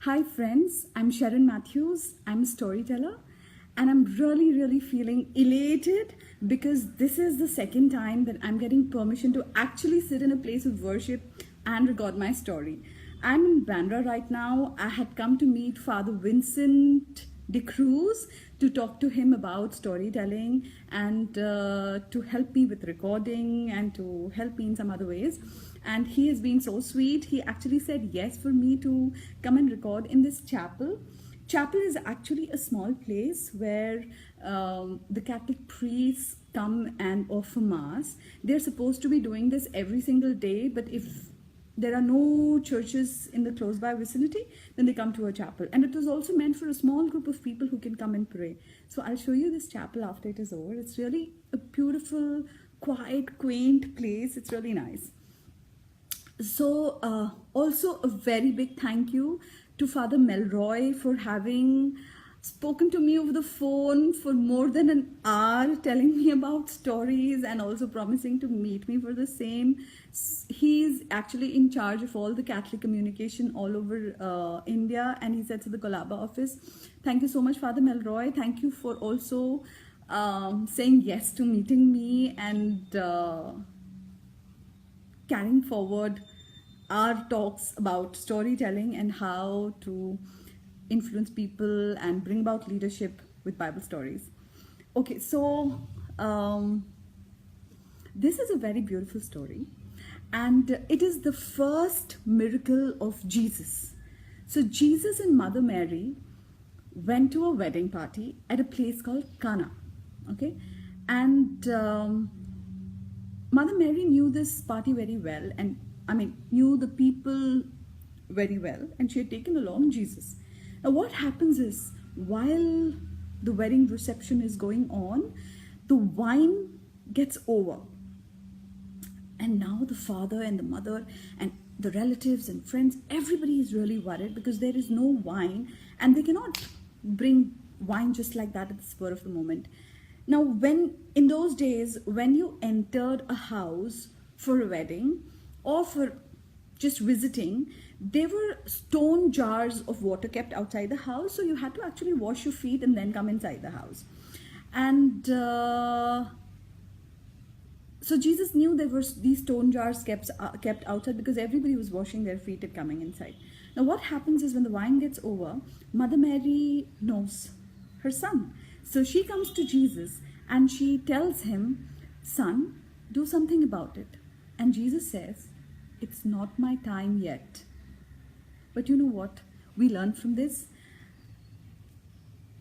Hi friends, I'm Sherin Mathews. I'm a storyteller and I'm really feeling elated because this is the second time that I'm getting permission to actually sit in a place of worship and record my story. I'm in Bandra right now. I had come to meet Father Vincent de Cruz to talk to him about storytelling and to help me with recording and to help me in some other ways. And he has been so sweet. He actually said yes for me to come and record in this chapel. Chapel is actually a small place where the Catholic priests come and offer mass. They're supposed to be doing this every single day, but if there are no churches in the close by vicinity, then they come to a chapel. And it was also meant for a small group of people who can come and pray. So I'll show you this chapel after it is over. It's really a beautiful, quiet, quaint place. It's really nice. So also a very big thank you to Father Melroy for having spoken to me over the phone for more than an hour, telling me about stories and also promising to meet me for the same. He's actually in charge of all the Catholic communication all over India, and he's at the Colaba office. Thank you so much, Father Melroy. Thank you for also saying yes to meeting me and carrying forward our talks about storytelling and how to influence people and bring about leadership with Bible stories. Okay, so this is a very beautiful story, and it is the first miracle of Jesus. So Jesus and Mother Mary went to a wedding party at a place called Cana, okay? And Mother Mary knew this party very well, and knew the people very well, and she had taken along Jesus. Now what happens is, while the wedding reception is going on, the wine gets over. And now the father and the mother and the relatives and friends, everybody is really worried because there is no wine and they cannot bring wine just like that at the spur of the moment. Now, in those days, when you entered a house for a wedding or for just visiting, there were stone jars of water kept outside the house, so you had to actually wash your feet and then come inside the house. And so Jesus knew there were these stone jars kept outside because everybody was washing their feet and coming inside. Now what happens is, when the wine gets over, Mother Mary knows her son. So she comes to Jesus and she tells him, "Son, do something about it." And Jesus says, "It's not my time yet." But you know what we learn from this?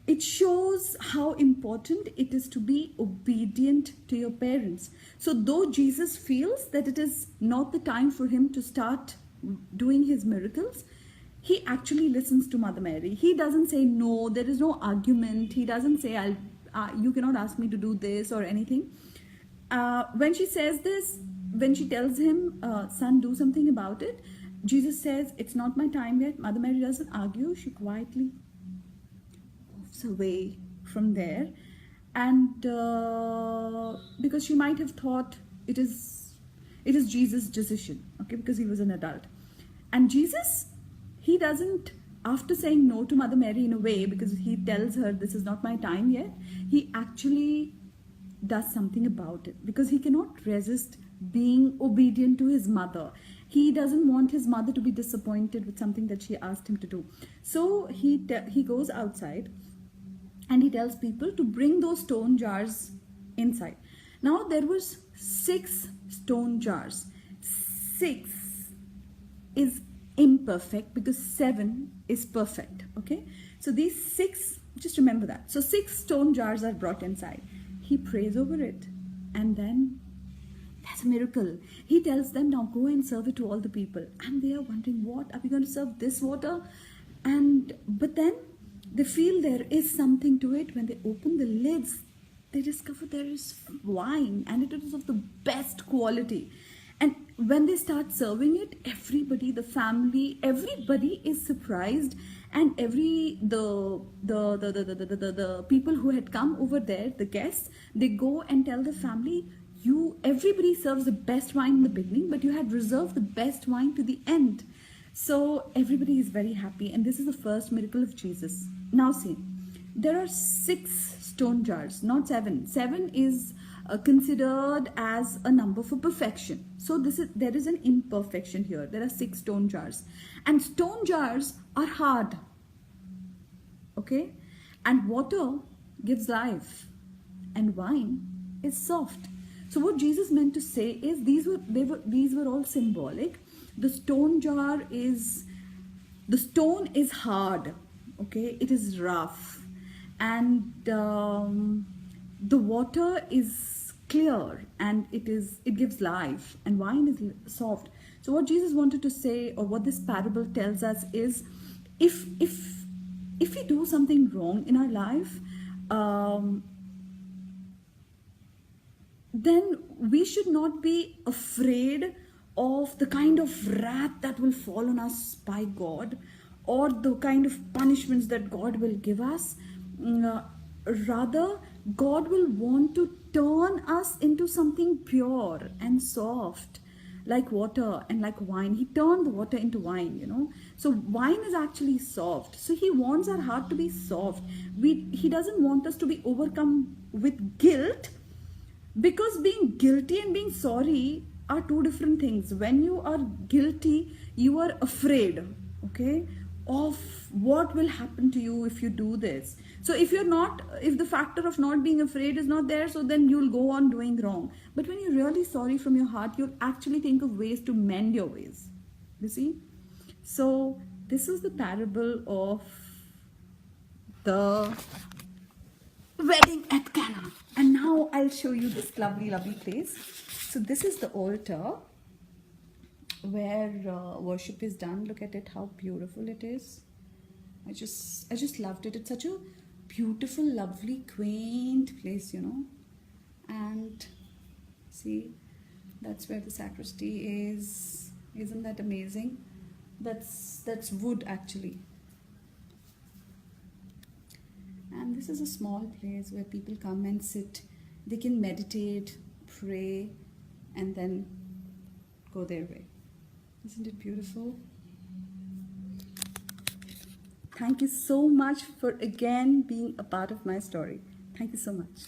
It shows how important it is to be obedient to your parents. So though Jesus feels that it is not the time for him to start doing his miracles, he actually listens to Mother Mary. He doesn't say no, there is no argument. He doesn't say, you cannot ask me to do this or anything. When she says this, when she tells him, "Son, do something about it," Jesus says, "It's not my time yet." Mother Mary doesn't argue. She quietly moves away from there. And because she might have thought it is Jesus' decision, okay, because he was an adult. And Jesus, he doesn't, after saying no to Mother Mary in a way, because he tells her this is not my time yet, he actually does something about it because he cannot resist being obedient to his mother. He doesn't want his mother to be disappointed with something that she asked him to do. So he goes outside and he tells people to bring those stone jars inside. Now there was 6 stone jars. 6 is imperfect because 7 is perfect, okay? So these 6, just remember that. So 6 stone jars are brought inside. He prays over it, and then that's a miracle. He tells them, "Now go and serve it to all the people." And they are wondering, what are we going to serve this water? But then they feel there is something to it. When they open the lids, they discover there is wine, and it is of the best quality. And when they start serving it, everybody, the family, everybody is surprised, and the people who had come over there, the guests, they go and tell the family, everybody serves the best wine in the beginning, but you had reserved the best wine to the end. So everybody is very happy, and this is the first miracle of Jesus. Now see, there are 6 stone jars, not 7. 7 is considered as a number for perfection. So there is an imperfection here. There are 6 stone jars, and stone jars are hard. Okay, and water gives life, and wine is soft. So what Jesus meant to say is these were all symbolic. The stone is hard, okay, it is rough, and the water is clear, and it gives life, and wine is soft. So what Jesus wanted to say, or what this parable tells us, is if we do something wrong in our life, then we should not be afraid of the kind of wrath that will fall on us by God, or the kind of punishments that God will give us. Rather, God will want to turn us into something pure and soft, like water and like wine. He turned the water into wine, you know. So wine is actually soft. So he wants our heart to be soft. He doesn't want us to be overcome with guilt, because being guilty and being sorry are 2 different things. When you are guilty, you are afraid, okay, of what will happen to you if you do this. So if the factor of not being afraid is not there, so then you'll go on doing wrong. But when you're really sorry from your heart, you'll actually think of ways to mend your ways. You see? So this is the parable of the wedding at Cana. And now I'll show you this lovely, lovely place. So this is the altar where worship is done. Look at it, how beautiful it is. I just loved it. It's such a beautiful, lovely, quaint place, you know. And see, that's where the sacristy is. Isn't that amazing? That's wood actually. And this is a small place where people come and sit. They can meditate, pray, and then go their way. Isn't it beautiful? Thank you so much for again being a part of my story. Thank you so much.